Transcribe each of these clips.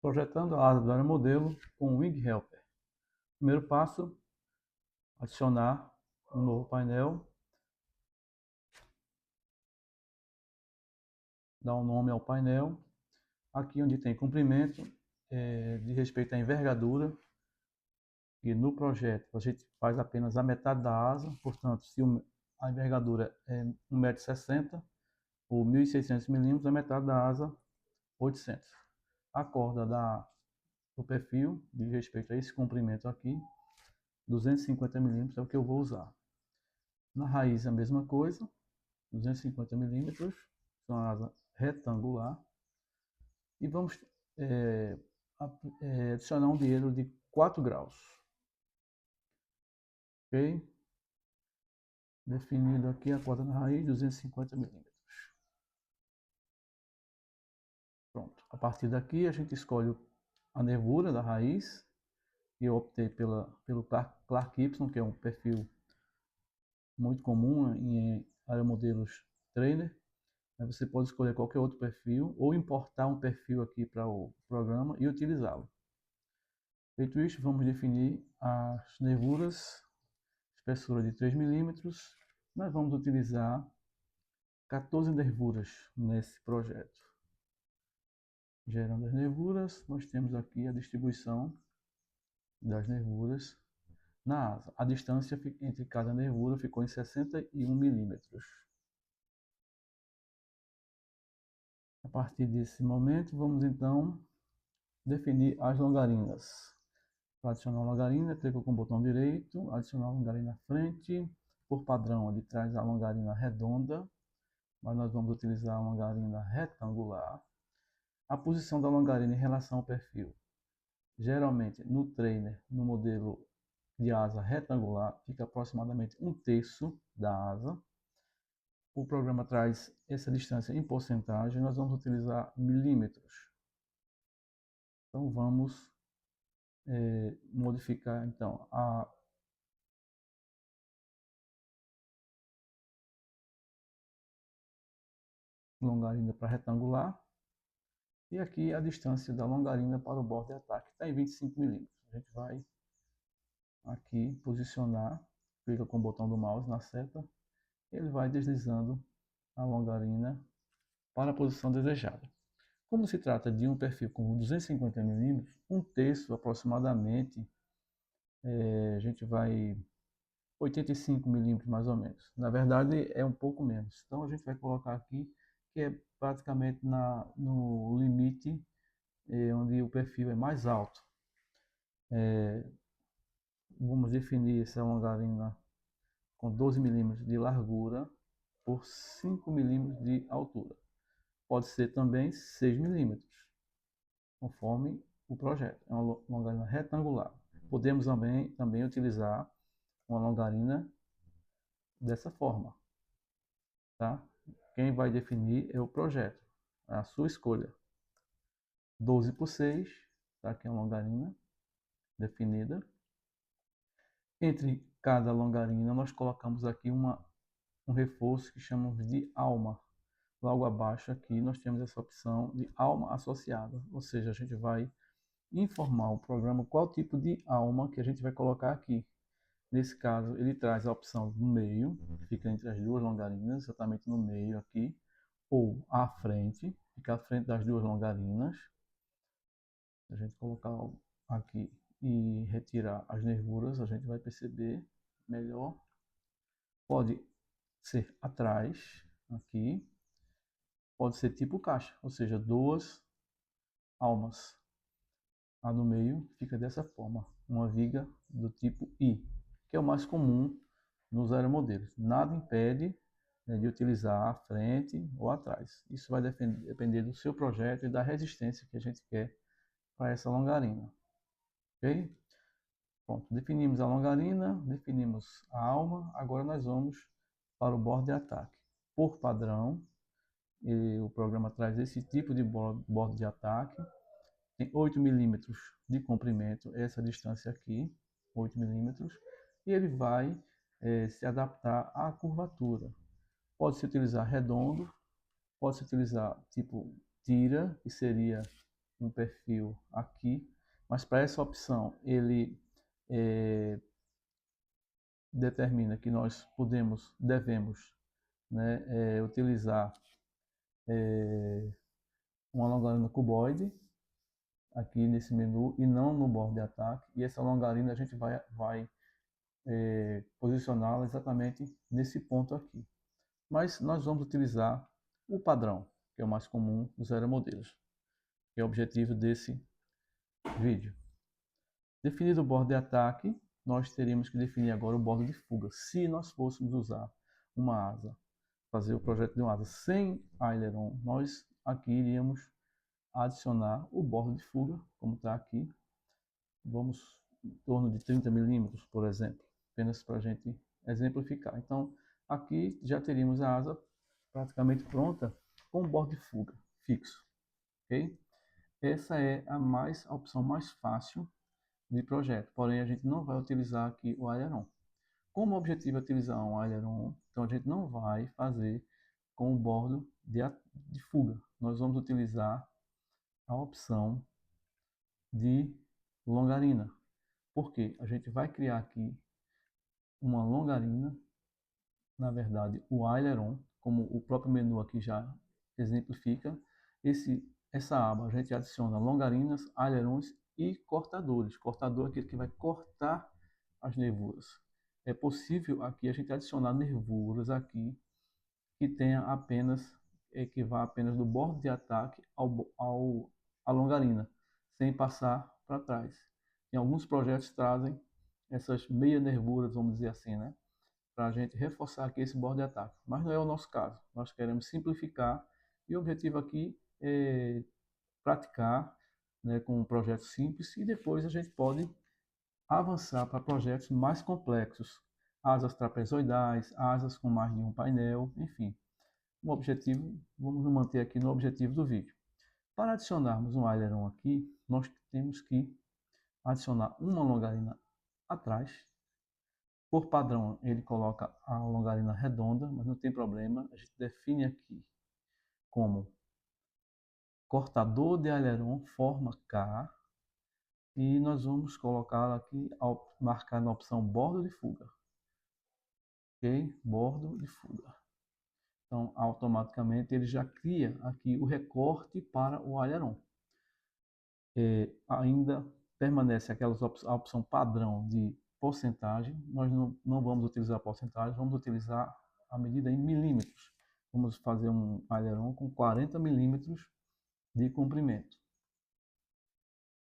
Projetando a asa do aeromodelo com o Wing Helper. Primeiro passo, adicionar um novo painel. Dar um nome ao painel. Aqui onde tem comprimento, de respeito à envergadura. E no projeto a gente faz apenas a metade da asa. Portanto, se a envergadura é 1,60 m ou 1.600 mm, a metade da asa 800. A corda do perfil, de respeito a esse comprimento aqui, 250 mm é o que eu vou usar. Na raiz a mesma coisa, 250 mm, são a asa retangular. E vamos adicionar um dinheiro de 4 graus. Ok? Definido aqui a corda na raiz, 250 mm. Pronto. A partir daqui a gente escolhe a nervura da raiz. E eu optei pelo Clark Y, que é um perfil muito comum em aeromodelos trainer. Aí você pode escolher qualquer outro perfil ou importar um perfil aqui para o programa e utilizá-lo. Feito isso, vamos definir as nervuras, espessura de 3 mm. Nós vamos utilizar 14 nervuras nesse projeto. Gerando as nervuras, nós temos aqui a distribuição das nervuras na asa. A distância entre cada nervura ficou em 61 mm. A partir desse momento, vamos então definir as longarinas. Para adicionar a longarina, clico com o botão direito, adicionar a longarina à frente. Por padrão, ele traz a longarina redonda, mas nós vamos utilizar a longarina retangular. A posição da longarina em relação ao perfil. Geralmente, no trainer, no modelo de asa retangular, fica aproximadamente 1/3 da asa. O programa traz essa distância em porcentagem, nós vamos utilizar milímetros. Então vamos modificar então a longarina para retangular. E aqui a distância da longarina para o bordo de ataque está em 25 mm. A gente vai aqui posicionar, clica com o botão do mouse na seta, ele vai deslizando a longarina para a posição desejada. Como se trata de um perfil com 250 mm, 1/3 aproximadamente, a gente vai 85 mm mais ou menos. Na verdade é um pouco menos. Então a gente vai colocar aqui que é praticamente no limite onde o perfil é mais alto. Vamos definir essa longarina com 12 mm de largura por 5 mm de altura. Pode ser também 6 mm, conforme o projeto. É uma longarina retangular. Podemos também utilizar uma longarina dessa forma, tá? Quem vai definir é o projeto, é a sua escolha. 12/6, tá? Aqui é uma longarina definida. Entre cada longarina nós colocamos aqui um reforço que chamamos de alma. Logo abaixo aqui nós temos essa opção de alma associada, ou seja, a gente vai informar o programa qual tipo de alma que a gente vai colocar aqui. Nesse caso, ele traz a opção do meio, que fica entre as duas longarinas, exatamente no meio aqui, ou à frente, fica à frente das duas longarinas. Se a gente colocar aqui e retirar as nervuras, a gente vai perceber melhor. Pode ser atrás, aqui, pode ser tipo caixa, ou seja, duas almas. A no meio fica dessa forma, uma viga do tipo I, que é o mais comum nos aeromodelos. Nada impede, né, de utilizar à frente ou atrás. Isso vai depender do seu projeto e da resistência que a gente quer para essa longarina. Ok? Pronto, definimos a longarina, definimos a alma, agora nós vamos para o bordo de ataque. Por padrão, o programa traz esse tipo de bordo de ataque. Tem 8 mm de comprimento, essa distância aqui, 8 mm, e ele vai se adaptar à curvatura. Pode se utilizar redondo, pode se utilizar tipo tira, que seria um perfil aqui, mas para essa opção ele determina que nós devemos, né, utilizar uma longarina cuboide aqui nesse menu e não no bordo de ataque. E essa longarina a gente vai posicioná-la exatamente nesse ponto aqui. Mas nós vamos utilizar o padrão, que é o mais comum dos aeromodelos, que é o objetivo desse vídeo. Definido o bordo de ataque, nós teríamos que definir agora o bordo de fuga. Se nós fôssemos usar uma asa, fazer o projeto de uma asa sem aileron, nós aqui iríamos adicionar o bordo de fuga, como está aqui. Vamos em torno de 30 milímetros, por exemplo, apenas para a gente exemplificar. Então, aqui já teríamos a asa praticamente pronta com o bordo de fuga fixo, ok? Essa é a opção mais fácil de projeto, porém a gente não vai utilizar aqui o aileron. Como o objetivo é utilizar um aileron, então a gente não vai fazer com o bordo de fuga. Nós vamos utilizar a opção de longarina. Por quê? A gente vai criar aqui uma longarina, na verdade o aileron, como o próprio menu aqui já exemplifica. Essa aba a gente adiciona longarinas, ailerons e cortadores. Cortador é aquele que vai cortar as nervuras. É possível aqui a gente adicionar nervuras aqui que tenha que vá apenas do bordo de ataque à longarina, sem passar para trás. Em alguns projetos trazem essas meia nervuras, vamos dizer assim, né? Para a gente reforçar aqui esse bordo de ataque. Mas não é o nosso caso. Nós queremos simplificar e o objetivo aqui é praticar, né, com um projeto simples e depois a gente pode avançar para projetos mais complexos, asas trapezoidais, asas com mais de um painel, enfim. O objetivo, vamos nos manter aqui no objetivo do vídeo. Para adicionarmos um aileron aqui, nós temos que adicionar uma longarina atrás. Por padrão, ele coloca a longarina redonda, mas não tem problema. A gente define aqui como cortador de aileron, forma K, e nós vamos colocá-la aqui, marcar na opção bordo de fuga. Ok? Bordo de fuga. Então, automaticamente ele já cria aqui o recorte para o aileron. Ainda permanece a opção padrão de porcentagem. Nós não vamos utilizar porcentagem, vamos utilizar a medida em milímetros. Vamos fazer um aileron com 40 milímetros de comprimento.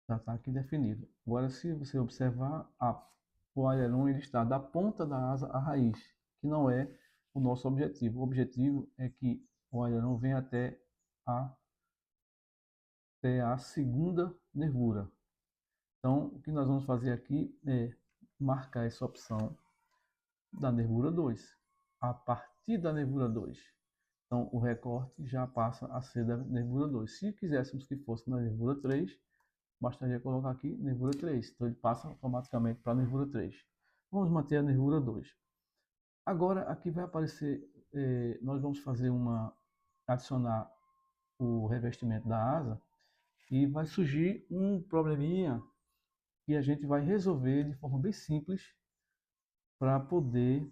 Já está aqui definido. Agora, se você observar, o aileron ele está da ponta da asa à raiz, que não é o nosso objetivo. O objetivo é que o aileron venha até a segunda nervura. Então, o que nós vamos fazer aqui é marcar essa opção da nervura 2. A partir da nervura 2. Então, o recorte já passa a ser da nervura 2. Se quiséssemos que fosse na nervura 3, bastaria colocar aqui nervura 3. Então, ele passa automaticamente para a nervura 3. Vamos manter a nervura 2. Agora, aqui vai aparecer, nós vamos fazer adicionar o revestimento da asa e vai surgir um probleminha que a gente vai resolver de forma bem simples para poder,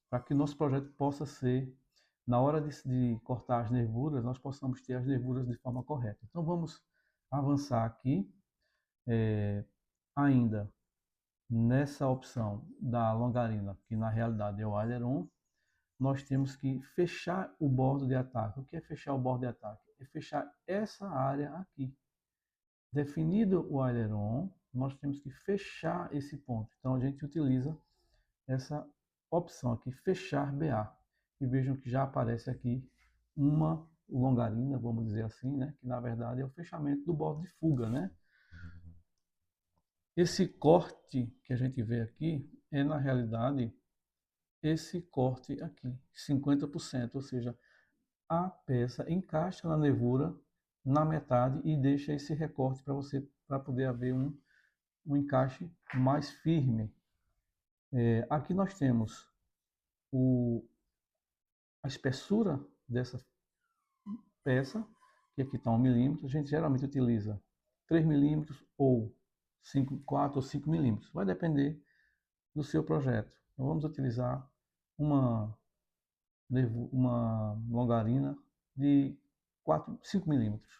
para que o nosso projeto possa ser, na hora de cortar as nervuras, nós possamos ter as nervuras de forma correta. Então vamos avançar aqui, ainda nessa opção da longarina, que na realidade é o aileron, nós temos que fechar o bordo de ataque. O que é fechar o bordo de ataque? É fechar essa área aqui. Definido o aileron, nós temos que fechar esse ponto. Então a gente utiliza essa opção aqui, fechar BA. E vejam que já aparece aqui uma longarina, vamos dizer assim, né? Que na verdade é o fechamento do bordo de fuga, né? Esse corte que a gente vê aqui é na realidade esse corte aqui, 50%, ou seja, a peça encaixa na nervura na metade e deixa esse recorte para poder haver um encaixe mais firme. Aqui nós temos a espessura dessa peça, que aqui está 1 milímetro, a gente geralmente utiliza 3 milímetros ou 5, 4 ou 5 milímetros. Vai depender do seu projeto. Então, vamos utilizar uma, uma longarina de 5 milímetros.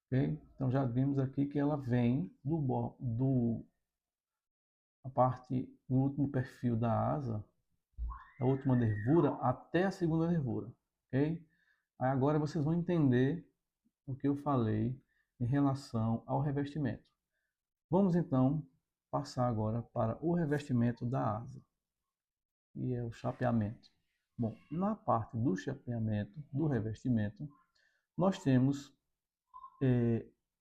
Okay? Então já vimos aqui que ela vem a parte do último perfil da asa, a última nervura, até a segunda nervura. Okay? Aí agora vocês vão entender o que eu falei em relação ao revestimento. Vamos então passar agora para o revestimento da asa, que é o chapeamento. Bom, na parte do chapeamento, do revestimento, nós temos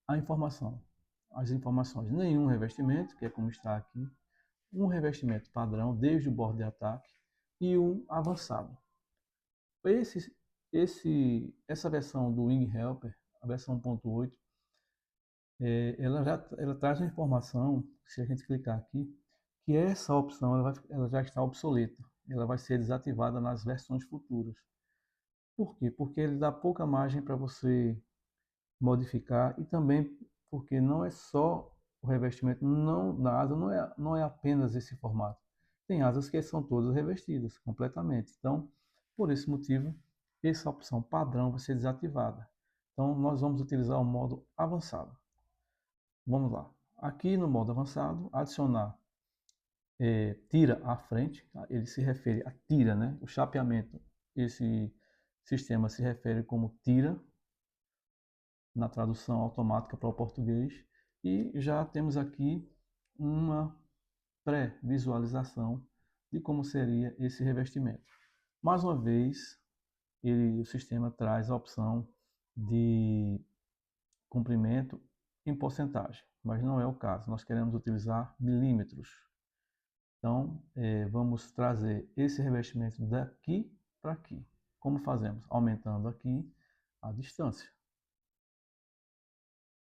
a informação, as informações. Nenhum revestimento, que é como está aqui, um revestimento padrão desde o bordo de ataque e um avançado. Essa versão do Wing Helper, a versão 1.8, ela traz uma informação, se a gente clicar aqui, que essa opção ela já está obsoleta. Ela vai ser desativada nas versões futuras. Por quê? Porque ele dá pouca margem para você modificar e também porque não é só o revestimento da asa, não é apenas esse formato. Tem asas que são todas revestidas completamente. Então, por esse motivo, essa opção padrão vai ser desativada. Então, nós vamos utilizar o modo avançado. Vamos lá. Aqui no modo avançado, adicionar tira à frente, tá? Ele se refere a tira, né? O chapeamento, esse sistema se refere como tira, na tradução automática para o português, e já temos aqui uma pré-visualização de como seria esse revestimento. Mais uma vez, o sistema traz a opção de comprimento em porcentagem, mas não é o caso. Nós queremos utilizar milímetros. Então, vamos trazer esse revestimento daqui para aqui. Como fazemos? Aumentando aqui a distância,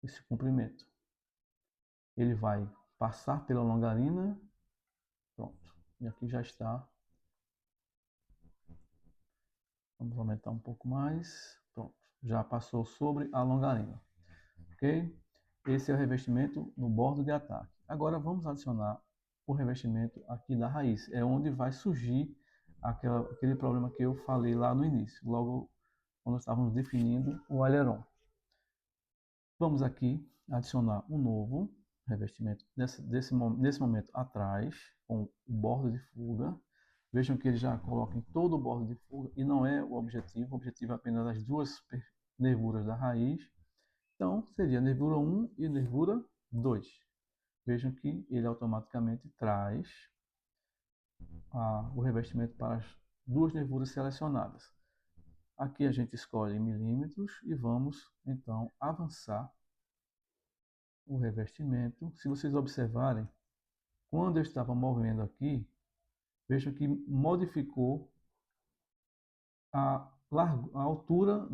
esse comprimento. Ele vai passar pela longarina, pronto. E aqui já está. Vamos aumentar um pouco mais, pronto. Já passou sobre a longarina, ok? Esse é o revestimento no bordo de ataque. Agora vamos adicionar o revestimento aqui da raiz. É onde vai surgir aquele problema que eu falei lá no início, logo quando estávamos definindo o aileron. Vamos aqui adicionar um novo revestimento nesse momento atrás, com o bordo de fuga. Vejam que ele já coloca em todo o bordo de fuga e não é o objetivo é apenas as duas nervuras da raiz. Então, seria nervura 1 e nervura 2. Vejam que ele automaticamente traz o revestimento para as duas nervuras selecionadas. Aqui a gente escolhe em milímetros e vamos então avançar o revestimento. Se vocês observarem, quando eu estava movendo aqui, vejam que modificou a altura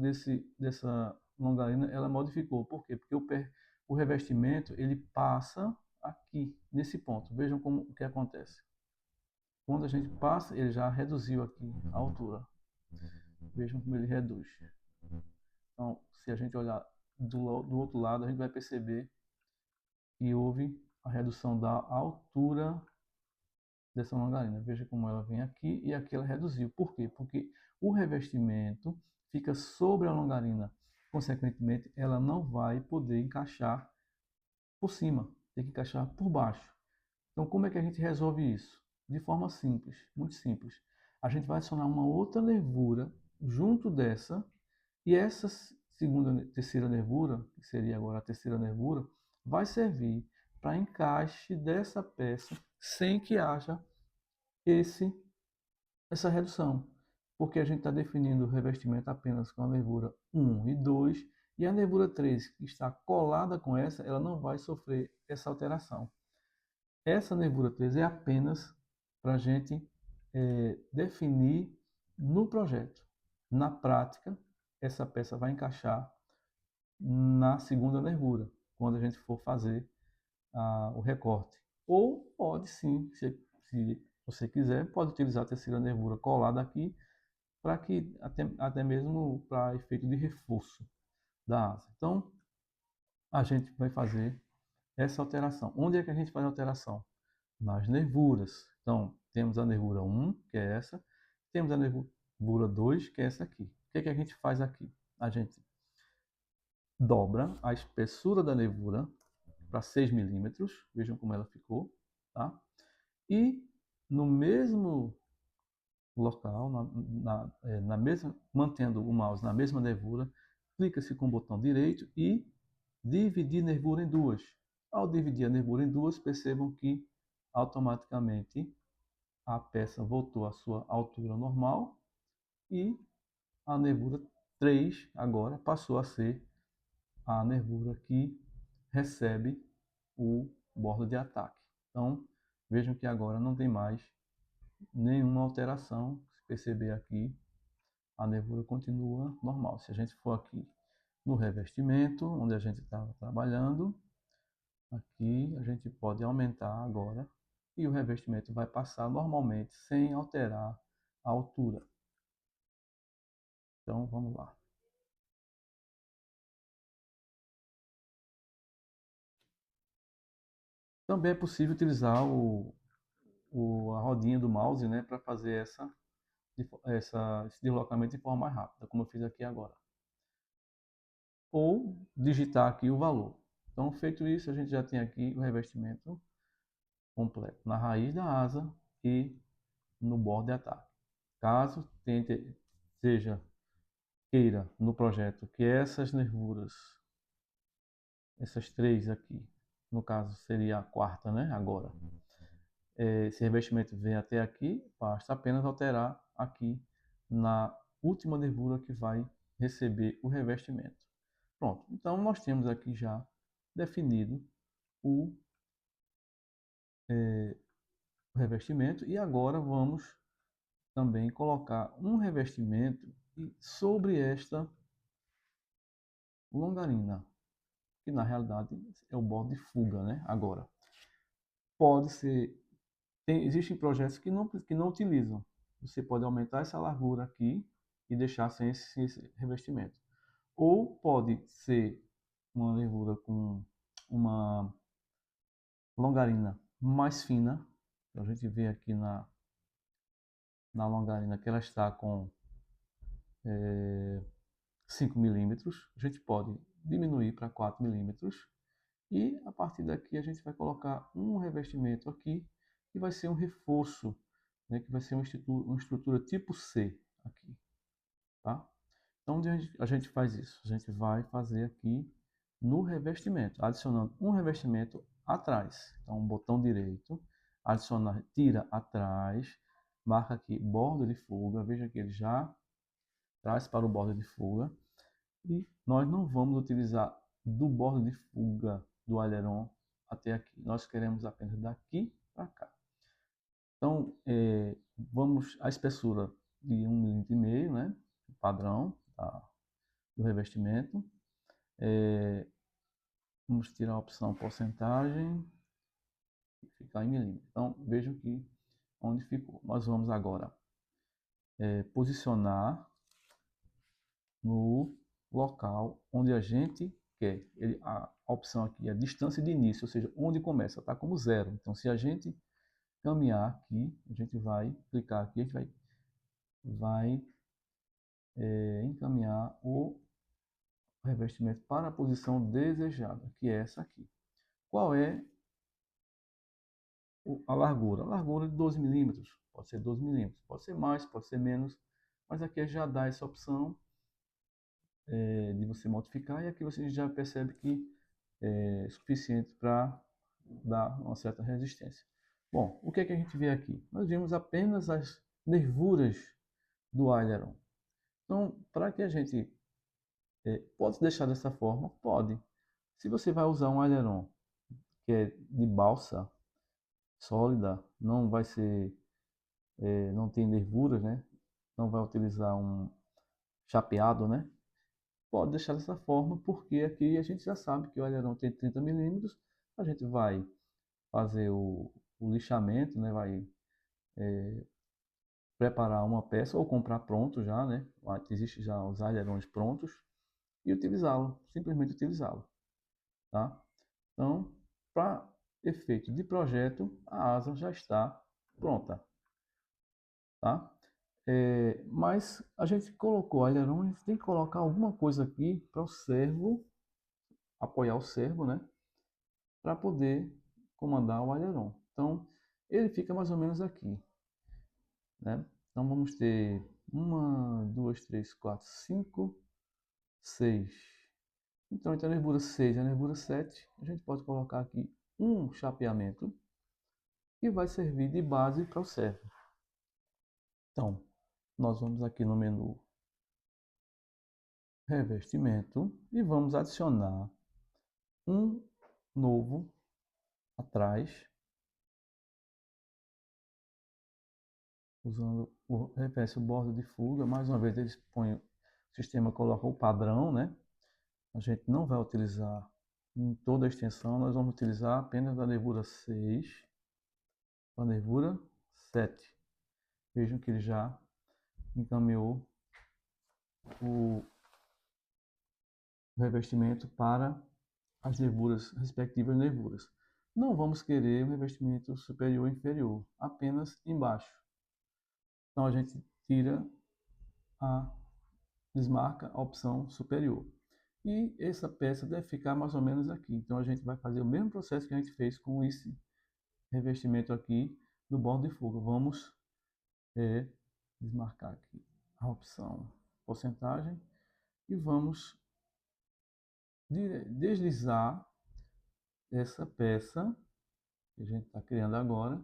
dessa longarina, ela modificou. Por quê? Porque o revestimento ele passa aqui, nesse ponto. Vejam como o que acontece. Quando a gente passa, ele já reduziu aqui a altura. Vejam como ele reduz. Então, se a gente olhar do outro lado, a gente vai perceber que houve a redução da altura dessa longarina. Veja como ela vem aqui e aqui ela reduziu. Por quê? Porque o revestimento fica sobre a longarina. Consequentemente, ela não vai poder encaixar por cima, tem que encaixar por baixo. Então, como é que a gente resolve isso? De forma simples, muito simples. A gente vai adicionar uma outra nervura junto dessa, e essa terceira nervura, que seria agora a terceira nervura, vai servir para encaixe dessa peça sem que haja essa redução, porque a gente está definindo o revestimento apenas com a nervura 1 e 2, e a nervura 3, que está colada com essa, ela não vai sofrer essa alteração. Essa nervura 3 é apenas para a gente definir no projeto. Na prática, essa peça vai encaixar na segunda nervura, quando a gente for fazer o recorte. Ou pode sim, se você quiser, pode utilizar a terceira nervura colada aqui, para que até mesmo para efeito de reforço. da asa. Então, a gente vai fazer essa alteração. Onde é que a gente faz a alteração? Nas nervuras. Então, temos a nervura 1, que é essa, temos a nervura 2, que é essa aqui. O que é que a gente faz aqui? A gente dobra a espessura da nervura para 6 milímetros, vejam como ela ficou, tá? E no mesmo local, na mesma, mantendo o mouse na mesma nervura, clica-se com o botão direito e dividir nervura em duas. Ao dividir a nervura em duas, percebam que automaticamente a peça voltou à sua altura normal e a nervura 3 agora passou a ser a nervura que recebe o bordo de ataque. Então, vejam que agora não tem mais nenhuma alteração. Se perceber aqui, a nervura continua normal. Se a gente for aqui no revestimento, onde a gente estava trabalhando, aqui a gente pode aumentar agora e o revestimento vai passar normalmente sem alterar a altura. Então vamos lá. Também é possível utilizar a rodinha do mouse, né, para fazer esse deslocamento de forma mais rápida, como eu fiz aqui agora. Ou digitar aqui o valor. Então, feito isso, a gente já tem aqui o revestimento completo na raiz da asa e no bordo de ataque. Caso queira no projeto que essas nervuras, essas três aqui, no caso seria a quarta, né? Agora, esse revestimento vem até aqui, basta apenas alterar aqui na última nervura que vai receber o revestimento. Pronto, então nós temos aqui já definido o revestimento e agora vamos também colocar um revestimento sobre esta longarina, que na realidade é o bordo de fuga, né? Agora, pode ser, existem projetos que não utilizam. Você pode aumentar essa largura aqui e deixar sem esse revestimento. Ou pode ser uma nervura com uma longarina mais fina. A gente vê aqui na longarina que ela está com 5 milímetros. A gente pode diminuir para 4 milímetros. E a partir daqui a gente vai colocar um revestimento aqui, que vai ser um reforço, né, que vai ser uma estrutura tipo C aqui. Tá? Então, onde a gente faz isso? A gente vai fazer aqui no revestimento, adicionando um revestimento atrás. Então, um botão direito, adicionar, tira atrás, marca aqui borda de fuga, veja que ele já traz para o borda de fuga. E nós não vamos utilizar do bordo de fuga do aileron até aqui. Nós queremos apenas daqui para cá. Então, vamos a espessura de 1,5 mm, né? Padrão do revestimento. Vamos tirar a opção porcentagem e ficar em milímetros. Então, vejam que onde ficou. Nós vamos agora posicionar no local onde a gente quer. A opção aqui é a distância de início, ou seja, onde começa, está como zero. Então, se a gente caminhar aqui, a gente vai clicar aqui, a gente vai encaminhar o revestimento para a posição desejada, que é essa aqui. Qual é a largura? A largura de 12 milímetros, pode ser 12 milímetros, pode ser mais, pode ser menos, mas aqui já dá essa opção de você modificar e aqui você já percebe que é suficiente para dar uma certa resistência. Bom, o que é que a gente vê aqui? Nós vimos apenas as nervuras do aileron. Então, para que a gente pode deixar dessa forma? Pode. Se você vai usar um aileron que é de balsa sólida, não vai ser, não tem nervuras, né? Não vai utilizar um chapeado, né? Pode deixar dessa forma, porque aqui a gente já sabe que o aileron tem 30 milímetros, a gente vai fazer o lixamento, né? Vai preparar uma peça ou comprar pronto já, né? Existe já os ailerons prontos e utilizá-lo, simplesmente utilizá-lo, tá? Então, para efeito de projeto, a asa já está pronta, tá? Mas a gente colocou aileron, a gente tem que colocar alguma coisa aqui para o servo, apoiar o servo, né? Para poder comandar o aileron. Então, ele fica mais ou menos aqui, né? Então, vamos ter uma, duas, três, quatro, cinco, seis. Então, entre a nervura 6 e a nervura 7, a gente pode colocar aqui um chapeamento que vai servir de base para o servo. Então, nós vamos aqui no menu Revestimento e vamos adicionar um novo atrás, usando o reveste o borda de fuga. Mais uma vez eles põem, o sistema coloca o padrão, né? A gente não vai utilizar em toda a extensão, nós vamos utilizar apenas da nervura 6 para a nervura 7. Vejam que ele já encaminhou o revestimento para as nervuras, respectivas nervuras. Não vamos querer um revestimento superior e inferior, apenas embaixo. Então a gente tira desmarca a opção superior. E essa peça deve ficar mais ou menos aqui. Então a gente vai fazer o mesmo processo que a gente fez com esse revestimento aqui do bordo de fuga. Vamos desmarcar aqui a opção porcentagem e vamos deslizar essa peça que a gente está criando agora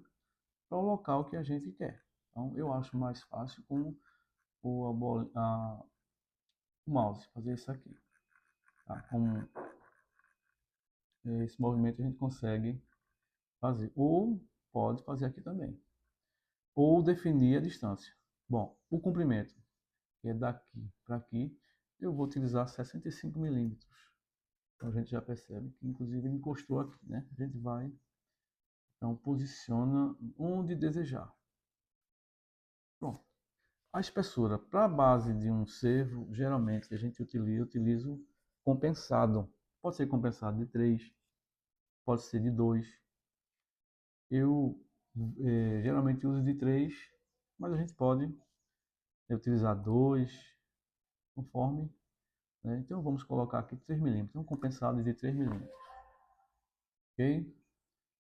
para o local que a gente quer. Então eu acho mais fácil com o mouse fazer isso aqui. Tá? Com esse movimento a gente consegue fazer. Ou pode fazer aqui também. Ou definir a distância. Bom, o comprimento, que é daqui para aqui, eu vou utilizar 65 milímetros. Então a gente já percebe que inclusive ele encostou aqui, né? A gente vai, então posiciona onde desejar. Pronto. A espessura para a base de um servo, geralmente a gente utiliza o compensado. Pode ser compensado de 3, pode ser de 2. Eu geralmente uso de 3, mas a gente pode utilizar 2, conforme. Né? Então vamos colocar aqui 3 milímetros, um compensado de 3 milímetros. Ok?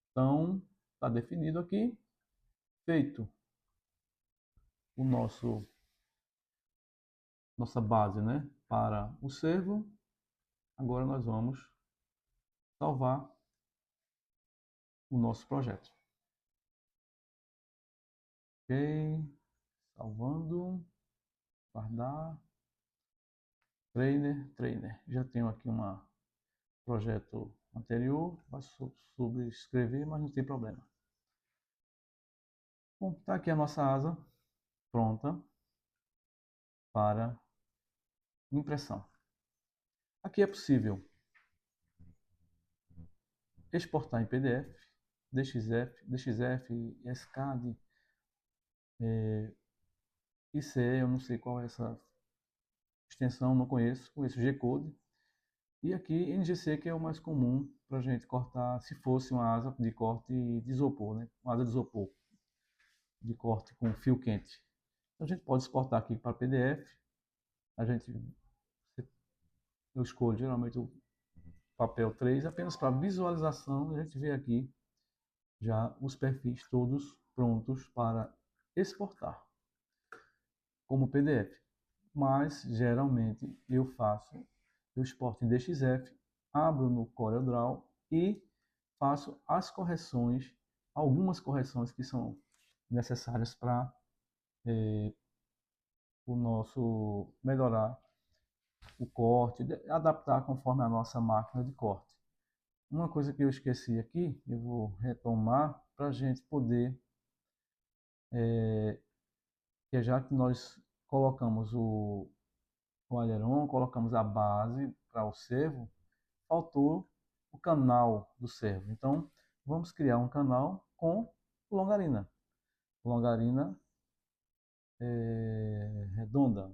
Então está definido aqui. Feito o nossa base, né, para o servo. Agora nós vamos salvar o nosso projeto. Ok, salvando, guardar, trainer. Já tenho aqui um projeto anterior, vai subscrever, mas não tem problema. Bom, está aqui a nossa asa pronta para impressão. Aqui é possível exportar em PDF, DXF, SCAD, ICE, eu não sei qual é essa extensão, não conheço G-Code. E aqui NGC, que é o mais comum para a gente cortar, se fosse uma asa de corte de isopor, né? Uma asa de isopor, de corte com fio quente. Então, a gente pode exportar aqui para PDF. Eu escolho geralmente o papel 3, apenas para visualização. A gente vê aqui já os perfis todos prontos para exportar como PDF. Mas geralmente eu exporto em DXF, abro no CorelDRAW e faço as correções, algumas correções que são necessárias para o nosso melhorar o corte, adaptar conforme a nossa máquina de corte. Uma coisa que eu esqueci aqui, eu vou retomar para a gente poder, que já que nós colocamos o aileron, colocamos a base para o servo, faltou o canal do servo. Então, vamos criar um canal com longarina. Longarina redonda.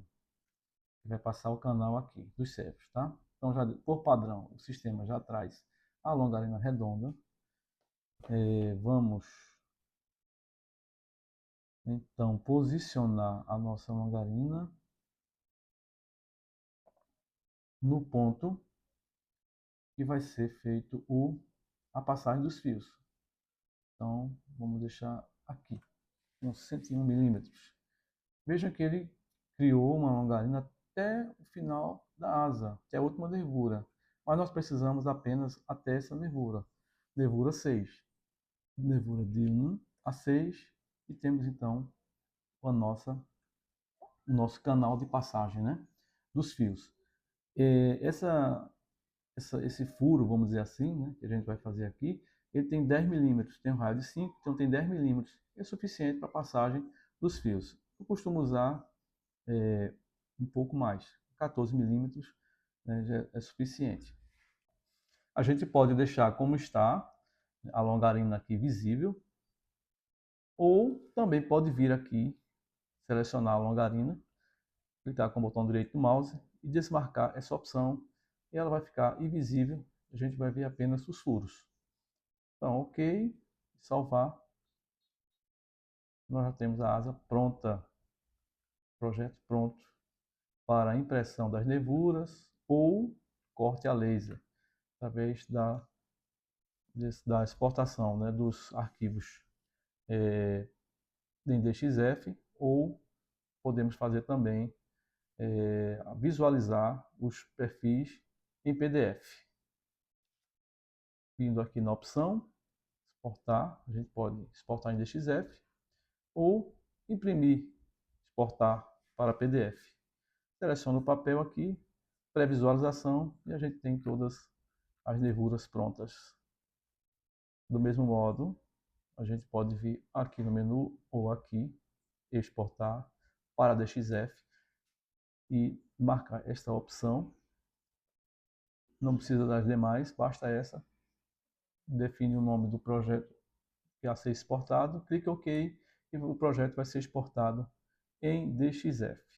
que vai passar o canal aqui dos servos, tá? Então, já, por padrão, o sistema já traz a longarina redonda. Vamos, então, posicionar a nossa longarina no ponto que vai ser feito a passagem dos fios. Então, vamos deixar aqui, uns 101 milímetros. Veja que ele criou uma longarina até o final da asa, até a última nervura. Mas nós precisamos apenas até essa nervura, nervura 6. Nervura de 1 a 6, e temos então o nosso canal de passagem, né, dos fios. Esse furo, vamos dizer assim, né, que a gente vai fazer aqui, ele tem 10 milímetros, tem um raio de 5, então tem 10 milímetros, é suficiente para a passagem dos fios. Eu costumo usar um pouco mais, 14 milímetros, né, já é suficiente. A gente pode deixar como está, a longarina aqui visível, ou também pode vir aqui, selecionar a longarina, clicar com o botão direito do mouse e desmarcar essa opção, e ela vai ficar invisível, a gente vai ver apenas os furos. Então, ok, salvar, nós já temos a asa pronta, projeto pronto para a impressão das nervuras ou corte a laser, através da exportação, né, dos arquivos em DXF, ou podemos fazer também visualizar os perfis em PDF. Vindo aqui na opção exportar, a gente pode exportar em DXF ou imprimir, exportar para PDF. Seleciono o papel aqui, pré-visualização, e a gente tem todas as nervuras prontas. Do mesmo modo, a gente pode vir aqui no menu ou aqui, exportar para DXF, e marcar esta opção. Não precisa das demais, basta essa. Define o nome do projeto que a ser exportado, clique OK e o projeto vai ser exportado em DXF.